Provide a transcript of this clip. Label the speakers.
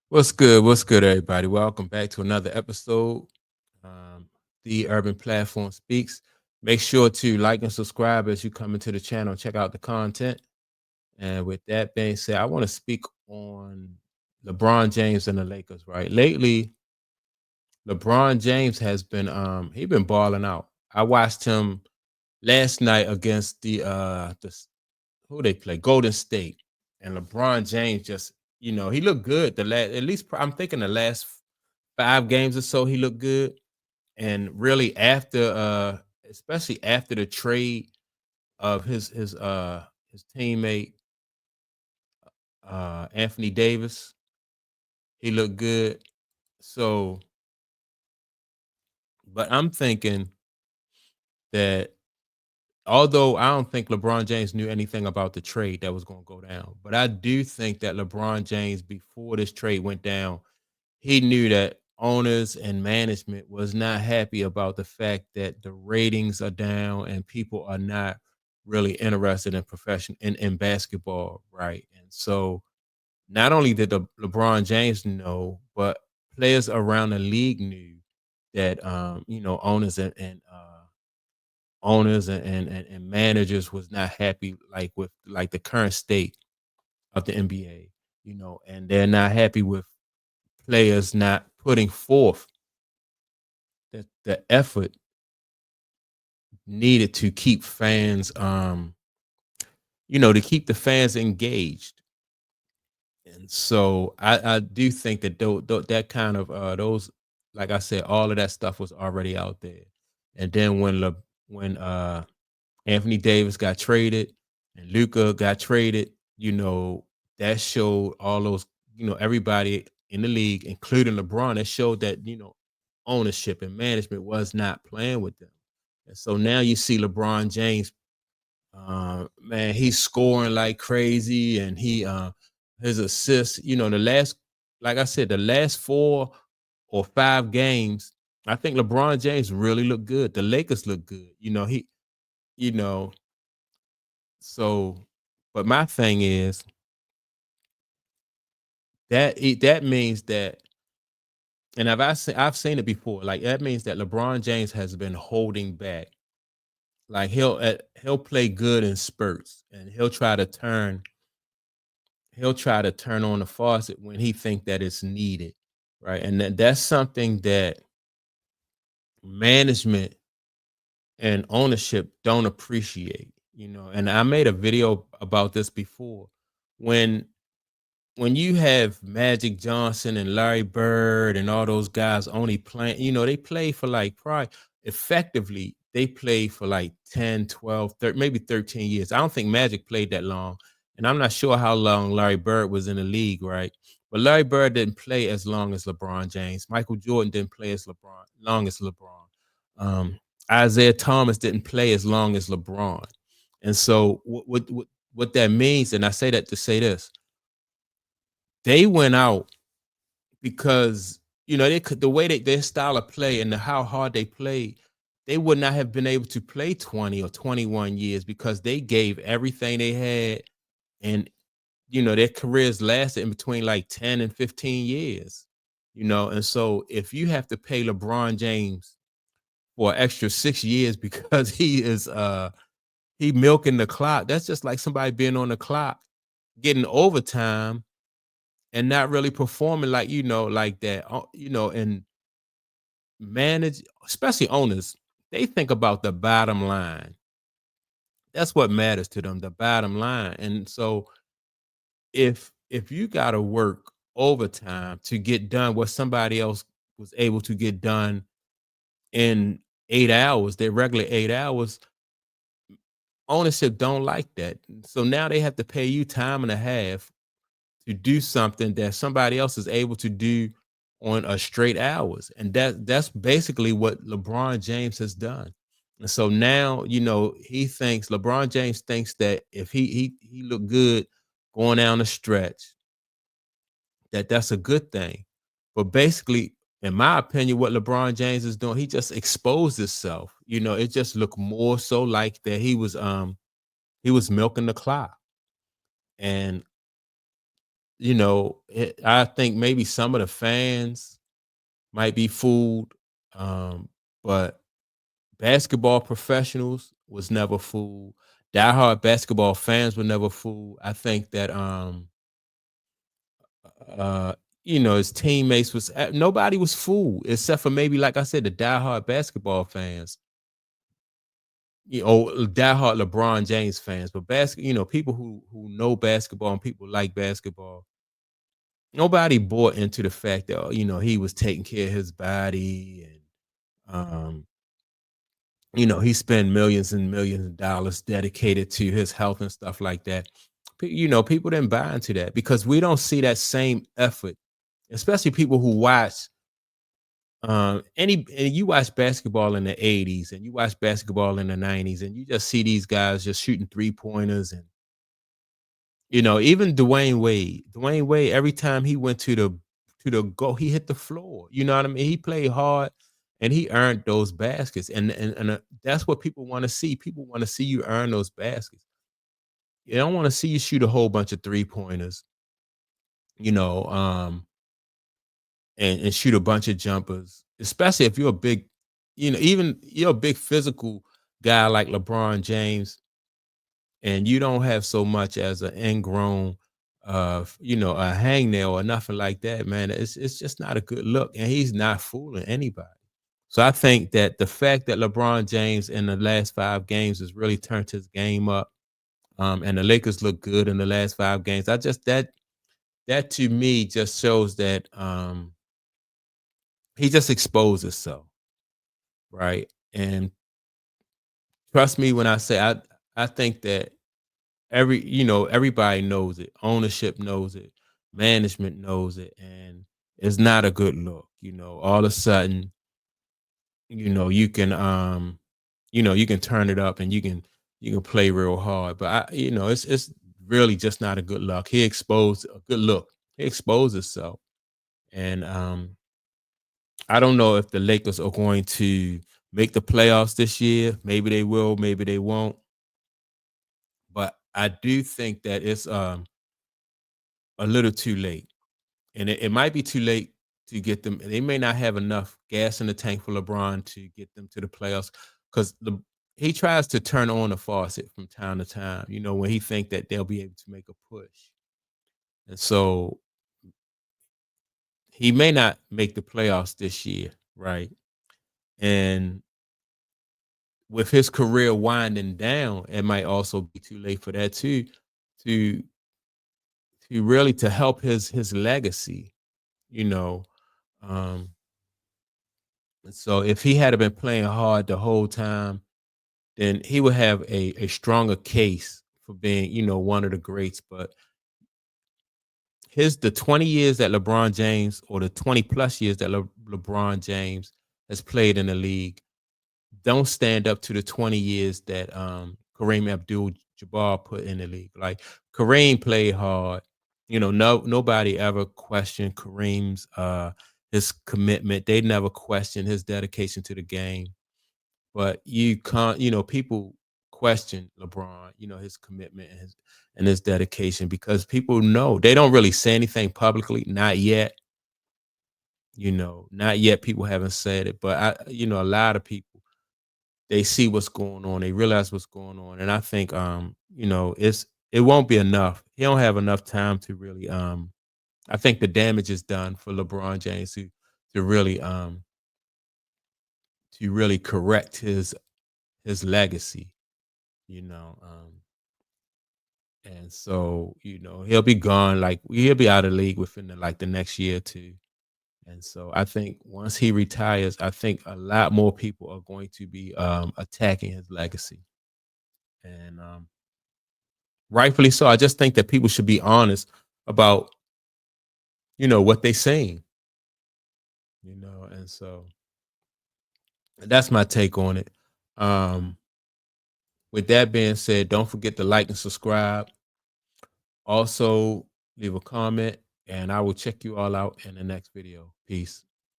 Speaker 1: What's good? What's good, everybody? Welcome back to another episode. Um, the Urban Platform Speaks. Make sure to like and subscribe as you come into the channel. Check out the content. And with that being said, I want to speak on LeBron James and the Lakers. Right, lately, LeBron James has been he been balling out. I watched him last night against who they play, Golden State, and LeBron James just he looked good. The last at least I'm thinking the last 5 games or so, he looked good, and really after, especially after the trade of his teammate, Anthony Davis, he looked good. So, but I'm thinking that although I don't think LeBron James knew anything about the trade that was gonna go down, but I do think that LeBron James, before this trade went down, he knew that owners and management was not happy about the fact that the ratings are down and people are not really interested in in basketball, right? And so not only did LeBron James know, but players around the league knew that owners and managers was not happy like with like the current state of the NBA, and they're not happy with players not putting forth the effort needed to keep fans, to keep the fans engaged. And so I do think that that kind of those, like I said, all of that stuff was already out there. And then when Anthony Davis got traded and Luca got traded, that showed all those, everybody in the league, including LeBron, that showed that, ownership and management was not playing with them. And so now you see LeBron James, man, he's scoring like crazy, and his assists, like I said, the last 4 or 5 games, I think LeBron James really looked good. The Lakers look good. You know, so, but my thing is that means that, and I've seen it before. Like that means that LeBron James has been holding back. Like he'll play good in spurts, and he'll try to turn on the faucet when he think that it's needed, right? And that's something that management and ownership don't appreciate. And I made a video about this before. When when you have Magic Johnson and Larry Bird and all those guys only playing, they play for like probably effectively, they play for like 10, 12, 13, maybe 13 years. I don't think Magic played that long. And I'm not sure how long Larry Bird was in the league, right? But Larry Bird didn't play as long as LeBron James. Michael Jordan didn't play as long as LeBron. Um, Isaiah Thomas didn't play as long as LeBron. And so what that means, and I say that to say this, they went out because they could, the way their style of play and how hard they played, they would not have been able to play 20 or 21 years because they gave everything they had, and their careers lasted in between like 10 and 15 years. And so if you have to pay LeBron James for an extra 6 years because he milking the clock, that's just like somebody being on the clock getting overtime and not really performing like like that. And manage, especially owners, they think about the bottom line. That's what matters to them, the bottom line. And so if you got to work overtime to get done what somebody else was able to get done in 8 hours, their regular 8 hours, ownership don't like that. So now they have to pay you time and a half to do something that somebody else is able to do on a straight hours. And that's basically what LeBron James has done. And so now, LeBron James thinks that if he look good going down the stretch, that's a good thing. But basically, in my opinion, what LeBron James is doing, he just exposed himself. It just looked more so like that he was milking the clock. And I think maybe some of the fans might be fooled, but basketball professionals was never fooled. Diehard basketball fans were never fooled. I think that uh his teammates nobody was fooled except for maybe, like I said, the diehard basketball fans, diehard LeBron James fans. But people who know basketball and people like basketball, nobody bought into the fact that he was taking care of his body, and he spent millions and millions of dollars dedicated to his health and stuff like that. People didn't buy into that because we don't see that same effort, especially people who watch and you watch basketball in the 80s and you watch basketball in the 90s, and you just see these guys just shooting three-pointers. And even Dwayne Wade, every time he went to the goal, he hit the floor. You know what I mean? He played hard and he earned those baskets. And that's what people want to see. People want to see you earn those baskets. They don't want to see you shoot a whole bunch of three-pointers, you know, and shoot a bunch of jumpers, especially if you're a big, even you're a big physical guy like LeBron James, and you don't have so much as an ingrown, a hangnail or nothing like that, man. It's just not a good look, and he's not fooling anybody. So I think that the fact that LeBron James in the last 5 games has really turned his game up, and the Lakers look good in the last 5 games. I just that to me just shows that he just exposed himself, right? And trust me when I say I think that everybody knows it. Ownership knows it. Management knows it, and it's not a good look. All of a sudden, you can you can turn it up and you can play real hard, but it's really just not a good look. He exposed a good look. He exposed himself, and I don't know if the Lakers are going to make the playoffs this year. Maybe they will, maybe they won't. But I do think that it's a little too late. And it might be too late to get them. They may not have enough gas in the tank for LeBron to get them to the playoffs because he tries to turn on the faucet from time to time, when he think that they'll be able to make a push. And so he may not make the playoffs this year, right? And with his career winding down, it might also be too late for that too, to really to help his legacy, you know. Um, and so if he had been playing hard the whole time, then he would have a stronger case for being, one of the greats. But the 20 years that LeBron James, or the 20 plus years that LeBron James has played in the league, don't stand up to the 20 years that Kareem Abdul-Jabbar put in the league. Like, Kareem played hard. Nobody ever questioned Kareem's his commitment. They never questioned his dedication to the game. But you can't, people question LeBron, his commitment and his dedication, because people know they don't really say anything publicly, not yet. Not yet. People haven't said it, but a lot of people, they see what's going on, they realize what's going on, and I think it won't be enough. He don't have enough time to really I think the damage is done for LeBron James to really correct his legacy, you know. And so, he'll be gone, like he'll be out of the league within the next year or two. And so I think once he retires, I think a lot more people are going to be attacking his legacy. And rightfully so. I just think that people should be honest about, what they saying, and so that's my take on it. Um, with that being said, don't forget to like and subscribe. Also, leave a comment, and I will check you all out in the next video. Peace.